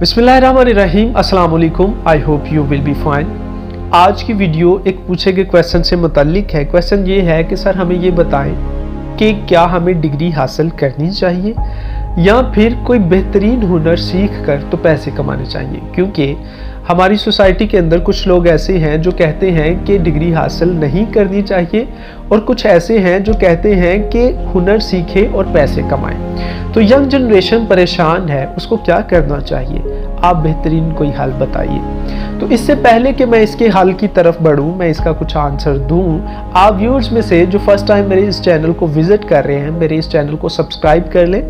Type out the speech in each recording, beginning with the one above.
बिस्मिल्लाहिर्रहमानिर्रहीम, अस्सलाम वालेकुम। I hope you will be fine. आज की वीडियो एक पूछे गए क्वेश्चन से मुतल्लिक है। क्वेश्चन ये है कि सर हमें ये बताएं कि क्या हमें डिग्री हासिल करनी चाहिए या फिर कोई बेहतरीन हुनर सीख कर तो पैसे कमाने चाहिए। क्योंकि हमारी सोसाइटी के अंदर कुछ लोग ऐसे हैं जो कहते हैं कि डिग्री हासिल नहीं करनी चाहिए और कुछ ऐसे हैं जो कहते हैं कि हुनर सीखे और पैसे कमाएं। तो यंग जनरेशन परेशान है, उसको क्या करना चाहिए? आप बेहतरीन कोई हल बताइए। तो इससे पहले कि मैं इसके हल की तरफ बढ़ूं, मैं इसका कुछ आंसर दूं, आप व्यूअर्स में से जो फर्स्ट टाइम मेरे इस चैनल को विजिट कर रहे हैं, मेरे इस चैनल को सब्सक्राइब कर लें,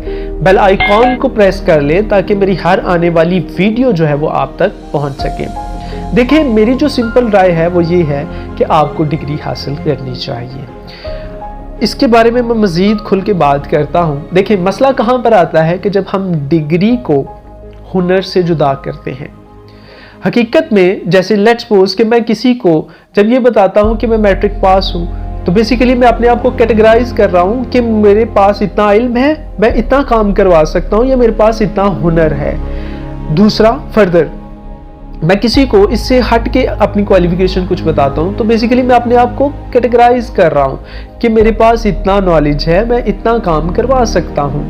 बेल आइकॉन को प्रेस कर लें ताकि मेरी हर आने वाली वीडियो जो है वो आप तक पहुंच सके। देखिए, मेरी जो सिंपल राय है वो ये है कि आपको डिग्री हासिल करनी चाहिए। इसके बारे में मैं मज़ीद खुल के बात करता हूँ। देखिए, मसला कहाँ पर आता है कि जब हम डिग्री को हुनर से जुदा करते हैं। हकीकत में जैसे लेट्स सपोज कि मैं किसी को जब ये बताता हूँ कि मैं मैट्रिक पास हूँ, तो बेसिकली मैं अपने आप को कैटेगराइज कर रहा हूँ कि मेरे पास इतना इल्म है, मैं इतना काम करवा सकता हूँ, या मेरे पास इतना हुनर है। दूसरा, फर्दर मैं किसी को इससे हट के अपनी क्वालिफिकेशन कुछ बताता हूँ, तो बेसिकली मैं अपने आप को कैटेगराइज कर रहा हूँ कि मेरे पास इतना नॉलेज है, मैं इतना काम करवा सकता हूँ।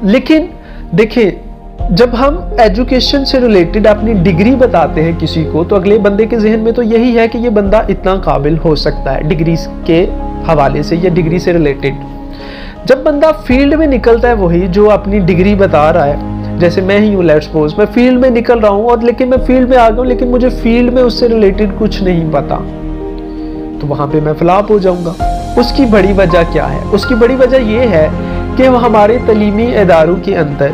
लेकिन देखिए, जब हम एजुकेशन से रिलेटेड अपनी डिग्री बताते हैं किसी को, तो अगले बंदे के जहन में तो यही है कि ये बंदा इतना काबिल हो सकता है डिग्री के हवाले से या डिग्री से रिलेटेड। जब बंदा फील्ड में निकलता है, वही जो अपनी डिग्री बता रहा है, जैसे मैं ही हूँ, लेट्स सपोज मैं फील्ड में निकल रहा हूँ और लेकिन मैं फील्ड में आ गया हूँ, लेकिन मुझे फील्ड में उससे रिलेटेड कुछ नहीं पता, तो वहां पे मैं फ्लॉप हो जाऊंगा। उसकी बड़ी वजह क्या है? उसकी बड़ी वजह यह है कि हमारे तलीमी इदारों के अंदर,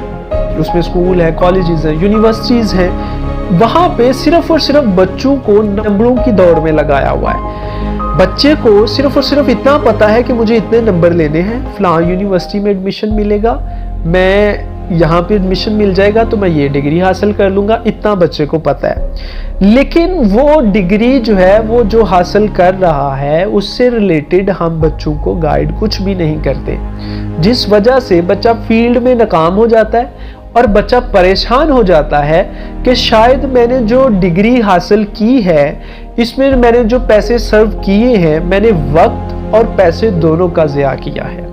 उसमें स्कूल है, कॉलेजेस हैं, यूनिवर्सिटीज़ हैं, वहाँ पे सिर्फ और सिर्फ बच्चों को नंबरों की दौड़ में लगाया हुआ है। बच्चे को सिर्फ और सिर्फ इतना पता है कि मुझे इतने नंबर लेने हैं, फलां यूनिवर्सिटी में एडमिशन मिलेगा, मैं यहाँ पे एडमिशन मिल जाएगा तो मैं ये डिग्री हासिल कर लूँगा, इतना बच्चे को पता है। लेकिन वो डिग्री जो है वो जो हासिल कर रहा है उससे रिलेटेड हम बच्चों को गाइड कुछ भी नहीं करते, जिस वजह से बच्चा फील्ड में नाकाम हो जाता है और बच्चा परेशान हो जाता है कि शायद मैंने जो डिग्री हासिल की है इसमें मैंने जो पैसे सर्व किए हैं, मैंने वक्त और पैसे दोनों का ज़िया किया है।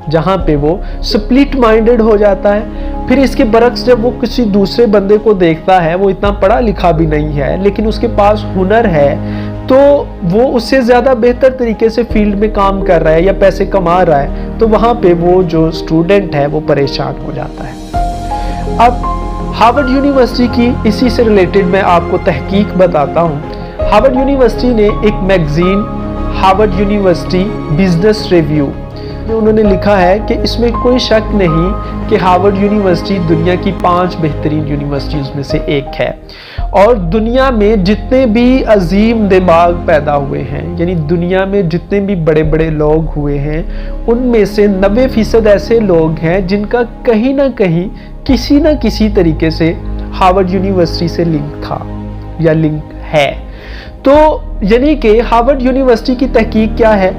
जहाँ पे वो स्प्लिट माइंडेड हो जाता है। फिर इसके बरक्स जब वो किसी दूसरे बंदे को देखता है, वो इतना पढ़ा लिखा भी नहीं है लेकिन उसके पास हुनर है, तो वो उससे ज़्यादा बेहतर तरीके से फील्ड में काम कर रहा है या पैसे कमा रहा है, तो वहाँ पे वो जो स्टूडेंट है वो परेशान हो जाता है। अब हार्वर्ड यूनिवर्सिटी की इसी से रिलेटेड मैं आपको तहकीक बताता हूँ। हार्वर्ड यूनिवर्सिटी ने एक magazine Harvard university business review में उन्होंने लिखा है कि इसमें कोई शक नहीं कि हार्वर्ड यूनिवर्सिटी दुनिया की 5 बेहतरीन यूनिवर्सिटीज़ में से एक है। और दुनिया में जितने भी अजीम दिमाग पैदा हुए हैं, यानी दुनिया में जितने भी बड़े बड़े लोग हुए हैं, उनमें से 90% ऐसे लोग हैं जिनका कहीं ना कहीं किसी न किसी तरीके से हार्वर्ड यूनिवर्सिटी से लिंक था या लिंक है। तो यानी कि हार्वर्ड यूनिवर्सिटी की तहकीक क्या है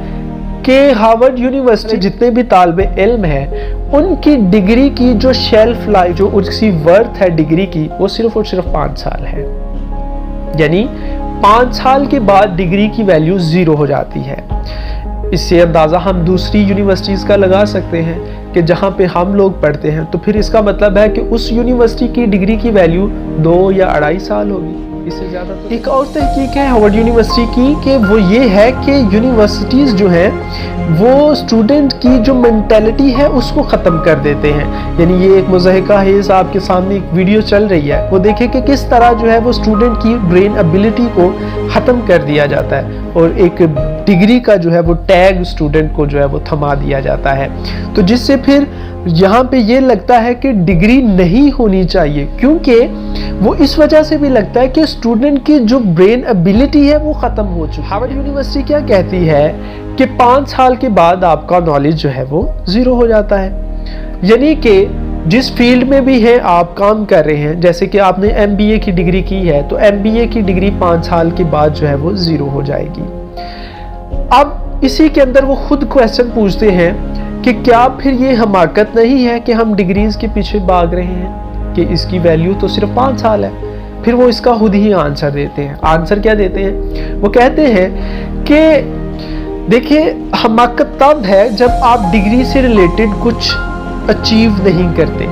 कि हार्वर्ड यूनिवर्सिटी जितने भी तालिबे इल्म हैं, उनकी डिग्री की जो शेल्फ लाइफ, जो उसकी वर्थ है डिग्री की, वो सिर्फ और सिर्फ 5 साल है। यानी 5 साल के बाद डिग्री की वैल्यू 0 हो जाती है। इससे अंदाज़ा हम दूसरी यूनिवर्सिटीज़ का लगा सकते हैं कि जहाँ पे हम लोग पढ़ते हैं, तो फिर इसका मतलब है कि उस यूनिवर्सिटी की डिग्री की वैल्यू 2 या 2.5 साल होगी, इससे ज़्यादा। तो एक और तहकीक है हार्वर्ड यूनिवर्सिटी की कि वो ये है कि यूनिवर्सिटीज़ जो हैं वो स्टूडेंट की जो मेंटालिटी है उसको ख़त्म कर देते हैं। यानी ये एक मुज़ाहिका है, आपके सामने एक वीडियो चल रही है, वो देखें कि किस तरह जो है वो स्टूडेंट की ब्रेन एबिलिटी को ख़त्म कर दिया जाता है और एक डिग्री का जो है वो टैग स्टूडेंट को जो है वो थमा दिया जाता है। तो जिससे फिर यहाँ पे ये लगता है कि डिग्री नहीं होनी चाहिए, क्योंकि वो इस वजह से भी लगता है कि स्टूडेंट की जो ब्रेन एबिलिटी है वो ख़त्म हो चुकी है। हार्वर्ड यूनिवर्सिटी क्या कहती है कि 5 साल के बाद आपका नॉलेज जो है वो 0 हो जाता है। यानी कि जिस फील्ड में भी है आप काम कर रहे हैं, जैसे कि आपने MBA की डिग्री की है, तो MBA की डिग्री 5 साल के बाद जो है वो 0 हो जाएगी। अब इसी के अंदर वो खुद क्वेश्चन पूछते हैं कि क्या फिर ये हमाकत नहीं है कि हम डिग्रीज के पीछे भाग रहे हैं? कि इसकी वैल्यू तो सिर्फ 5 साल है। फिर वो इसका खुद ही आंसर देते हैं। आंसर क्या देते हैं? वो कहते हैं कि देखिए, हमाकत तब है जब आप डिग्री से रिलेटेड कुछ अचीव नहीं करते।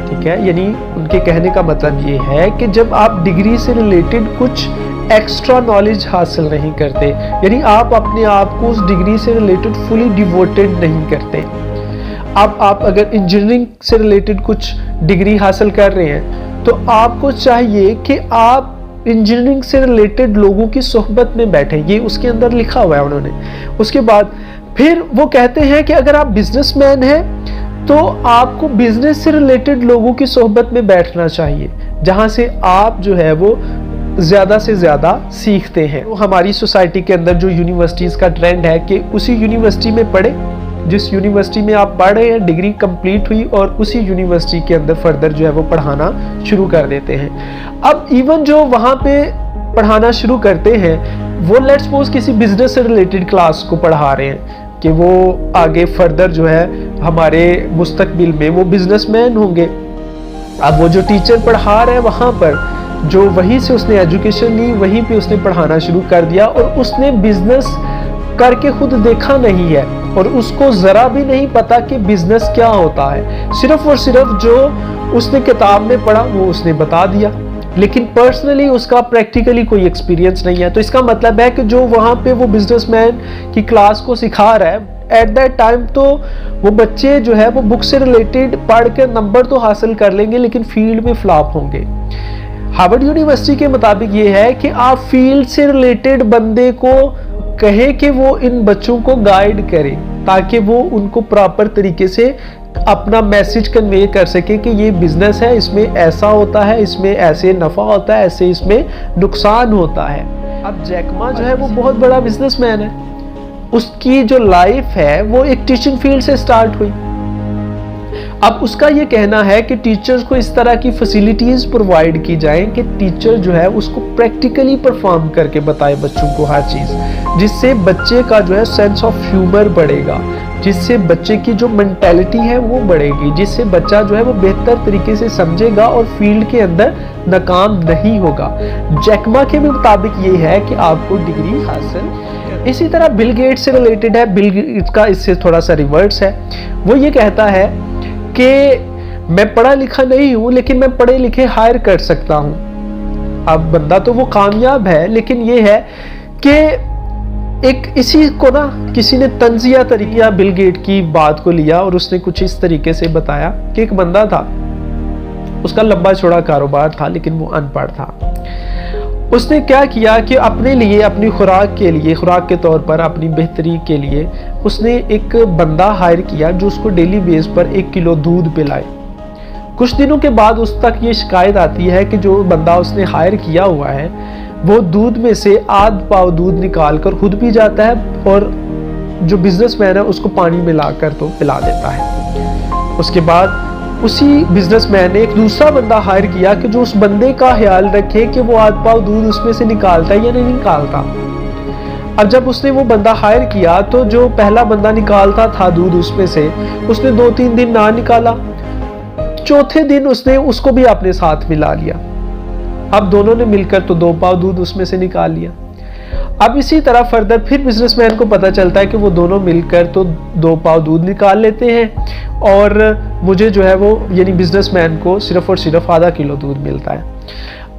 ठीक है, यानी उनके कहने का मतलब ये है कि जब आप डिग्री से रिलेटेड कुछ एक्स्ट्रा नॉलेज हासिल नहीं करते, यानी आप अपने आप को उस डिग्री से रिलेटेड फुली डिवोटेड नहीं करते। अब आप अगर इंजीनियरिंग से रिलेटेड कुछ डिग्री हासिल कर रहे हैं तो आपको चाहिए कि आप इंजीनियरिंग से रिलेटेड लोगों की सोहबत में बैठे, ये उसके अंदर लिखा हुआ है उन्होंने। उसके बाद फिर वो कहते हैं कि अगर आप बिजनेसमैन हैं तो आपको बिजनेस से रिलेटेड लोगों की सोहबत में बैठना चाहिए, जहां से आप जो है वो ज़्यादा से ज़्यादा सीखते हैं। तो हमारी सोसाइटी के अंदर जो यूनिवर्सिटीज़ का ट्रेंड है कि उसी यूनिवर्सिटी में पढ़े जिस यूनिवर्सिटी में आप पढ़ रहे हैं, डिग्री कंप्लीट हुई और उसी यूनिवर्सिटी के अंदर फर्दर जो है वो पढ़ाना शुरू कर देते हैं। अब इवन जो वहाँ पे पढ़ाना शुरू करते हैं वो लेट्स सपोज किसी बिजनेस से रिलेटेड क्लास को पढ़ा रहे हैं कि वो आगे फर्दर जो है हमारे मुस्तकबिल में वो बिजनेसमैन होंगे। अब वो जो टीचर पढ़ा रहे हैं वहाँ पर जो वहीं से उसने एजुकेशन ली, वहीं पे उसने पढ़ाना शुरू कर दिया और उसने बिजनेस करके खुद देखा नहीं है और उसको जरा भी नहीं पता कि बिजनेस क्या होता है। सिर्फ और सिर्फ जो उसने किताब में पढ़ा वो उसने बता दिया, लेकिन पर्सनली उसका प्रैक्टिकली कोई एक्सपीरियंस नहीं है। तो इसका मतलब है कि जो वहाँ पे वो बिजनेसमैन की क्लास को सिखा रहा है एट दैट टाइम तो वो बच्चे जो है वो बुक से रिलेटेड पढ़ कर नंबर तो हासिल कर लेंगे लेकिन फील्ड में फ्लॉप होंगे। हार्वर्ड यूनिवर्सिटी के मुताबिक ये है कि आप फील्ड से रिलेटेड बंदे को कहे कि वो इन बच्चों को गाइड करे ताकि वो उनको प्रॉपर तरीके से अपना मैसेज कन्वे कर सके कि ये बिजनेस है, इसमें ऐसा होता है, इसमें ऐसे नफा होता है, ऐसे इसमें नुकसान होता है। अब जैक मा जो है वो बहुत बड़ा बिजनेसमैन है, उसकी जो लाइफ है वो एक टीचिंग फील्ड से स्टार्ट हुई। अब उसका ये कहना है कि टीचर्स को इस तरह की फैसिलिटीज प्रोवाइड की जाए कि टीचर जो है उसको प्रैक्टिकली परफॉर्म करके बताए बच्चों को हर चीज, जिससे बच्चे का जो है सेंस ऑफ ह्यूमर बढ़ेगा, जिससे बच्चे की जो मेंटालिटी है वो बढ़ेगी, जिससे बच्चा जो है वो बेहतर तरीके से समझेगा और फील्ड के अंदर नाकाम नहीं होगा। जैक मा के मुताबिक ये है कि आपको डिग्री हासिल। इसी तरह बिल गेट्स से रिलेटेड है। बिल गेट्स का इससे थोड़ा सा रिवर्स है। वो ये कहता है कि मैं पढ़ा लिखा नहीं हूं लेकिन मैं पढ़े लिखे हायर कर सकता हूं। अब बंदा तो वो कामयाब है, लेकिन ये है कि एक इसी को ना किसी ने तंजिया तरीका बिल गेट की बात को लिया और उसने कुछ इस तरीके से बताया कि एक बंदा था, उसका लंबा चौड़ा कारोबार था लेकिन वो अनपढ़ था। उसने क्या किया कि अपने लिए, अपनी खुराक के लिए, खुराक के तौर पर अपनी बेहतरी के लिए उसने एक बंदा हायर किया जो उसको डेली बेस पर 1 किलो दूध पिलाए। कुछ दिनों के बाद उस तक ये शिकायत आती है कि जो बंदा उसने हायर किया हुआ है वो दूध में से आध पाव दूध निकाल कर खुद पी जाता है और जो बिजनेसमैन है उसको पानी मिलाकर तो पिला देता है। उसके बाद उसी बिजनेसमैन ने एक दूसरा बंदा हायर किया कि जो उस बंदे का ख्याल रखे कि वो आध पाव दूध उसमें से निकालता है या नहीं निकालता। अब जब उसने वो बंदा हायर किया तो जो पहला बंदा निकालता था दूध उसमें से, उसने 2-3 दिन ना निकाला, चौथे दिन उसने उसको भी अपने साथ मिला लिया। अब दोनों ने मिलकर तो 2 पाव दूध उसमें से निकाल लिया। अब इसी तरह फर्दर फिर बिजनेसमैन को पता चलता है कि वो दोनों मिलकर तो 2 पाव दूध निकाल लेते हैं और मुझे जो है वो यानी बिजनेसमैन को सिर्फ और सिर्फ आधा किलो दूध मिलता है।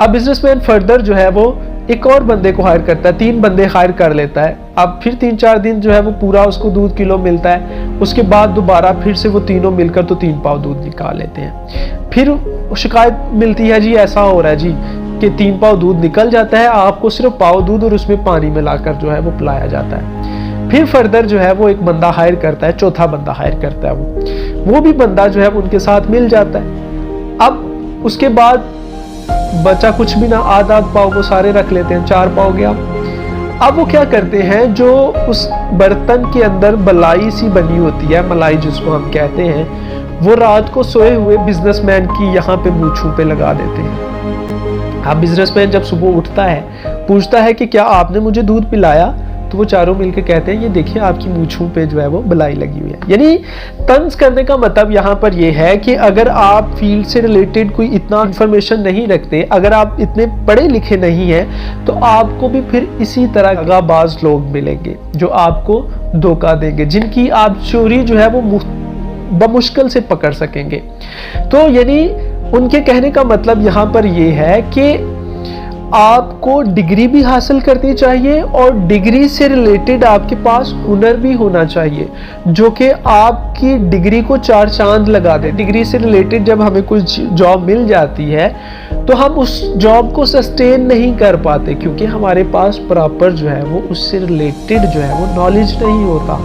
अब बिजनेसमैन फर्दर जो है वो एक और बंदे को हायर करता है, 3 बंदे हायर कर लेता है। अब फिर 3-4 दिन जो है वो पूरा उसको दूध किलो मिलता है। उसके बाद दोबारा फिर से वो तीनों मिलकर तो 3 पाव दूध निकाल लेते हैं। फिर शिकायत मिलती है जी ऐसा हो रहा है जी कि 3 पाव दूध निकल जाता है, आपको सिर्फ पाव दूध और उसमें पानी मिलाकर जो है वो पिलाया जाता है। फिर फर्दर जो है वो एक बंदा हायर करता है, चौथा बंदा हायर करता है, वो भी बंदा जो है उनके साथ मिल जाता है। अब उसके बाद बचा कुछ भी ना, आधा पाव वो सारे रख लेते हैं, 4 पाव गया। अब वो क्या करते हैं, जो उस बर्तन के अंदर मलाई सी बनी होती है, मलाई जिसको हम कहते हैं, वो रात को सोए हुए बिजनेसमैन की यहाँ पे मूंछों पे लगा देते हैं। अब बिजनेसमैन जब सुबह उठता है पूछता है कि क्या आपने मुझे दूध पिलाया, तो वो चारों मिलकर कहते हैं ये देखिए आपकी मूंछों पे जो है वो बलाई लगी हुई है। यानी तंज करने का मतलब यहाँ पर ये है कि अगर आप फील्ड से रिलेटेड कोई इतना इंफॉर्मेशन नहीं रखते, अगर आप इतने पढ़े लिखे नहीं हैं, तो आपको भी फिर इसी तरह दगाबाज लोग मिलेंगे जो आपको धोखा देंगे, जिनकी आप चोरी जो है वो बमुश्किल से पकड़ सकेंगे। तो यानी उनके कहने का मतलब यहाँ पर ये है कि आपको डिग्री भी हासिल करनी चाहिए और डिग्री से रिलेटेड आपके पास हुनर भी होना चाहिए जो कि आपकी डिग्री को चार चांद लगा दे। डिग्री से रिलेटेड जब हमें कुछ जॉब मिल जाती है तो हम उस जॉब को सस्टेन नहीं कर पाते क्योंकि हमारे पास प्रॉपर जो है वो उससे रिलेटेड जो है वो नॉलेज नहीं होता,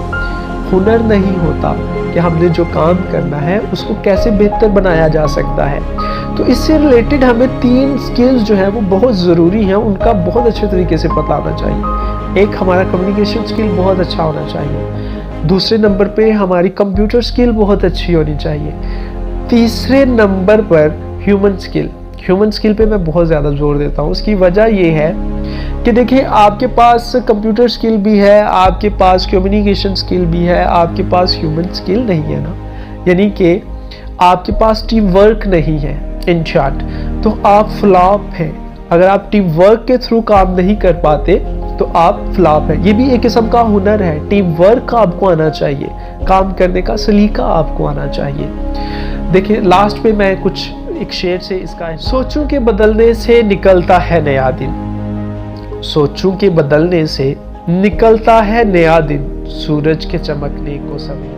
हुनर नहीं होता कि हमने जो काम करना है उसको कैसे बेहतर बनाया जा सकता है। तो इससे रिलेटेड हमें 3 स्किल्स जो है वो बहुत ज़रूरी हैं, उनका बहुत अच्छे तरीके से पता होना चाहिए। एक, हमारा कम्युनिकेशन स्किल बहुत अच्छा होना चाहिए। दूसरे नंबर पे हमारी कंप्यूटर स्किल बहुत अच्छी होनी चाहिए। तीसरे नंबर पर ह्यूमन स्किल। ह्यूमन स्किल पे मैं बहुत ज़्यादा जोर देता हूँ। उसकी वजह ये है कि देखिए आपके पास कंप्यूटर स्किल भी है, आपके पास कम्युनिकेशन स्किल भी है, आपके पास ह्यूमन स्किल नहीं है ना, यानी कि आपके पास टीम वर्क नहीं है, इन शॉर्ट तो आप फ्लॉप हैं। अगर आप टीम वर्क के थ्रू काम नहीं कर पाते तो आप फ्लॉप हैं। ये भी एक किस्म का हुनर है। टीम वर्क आपको आना चाहिए, काम करने का सलीका आपको आना चाहिए। देखिए लास्ट पे मैं कुछ एक शेर से इसका, सोचों के बदलने से निकलता है नया दिन, सोचों के बदलने से निकलता है नया दिन, सूरज के चमकने को समय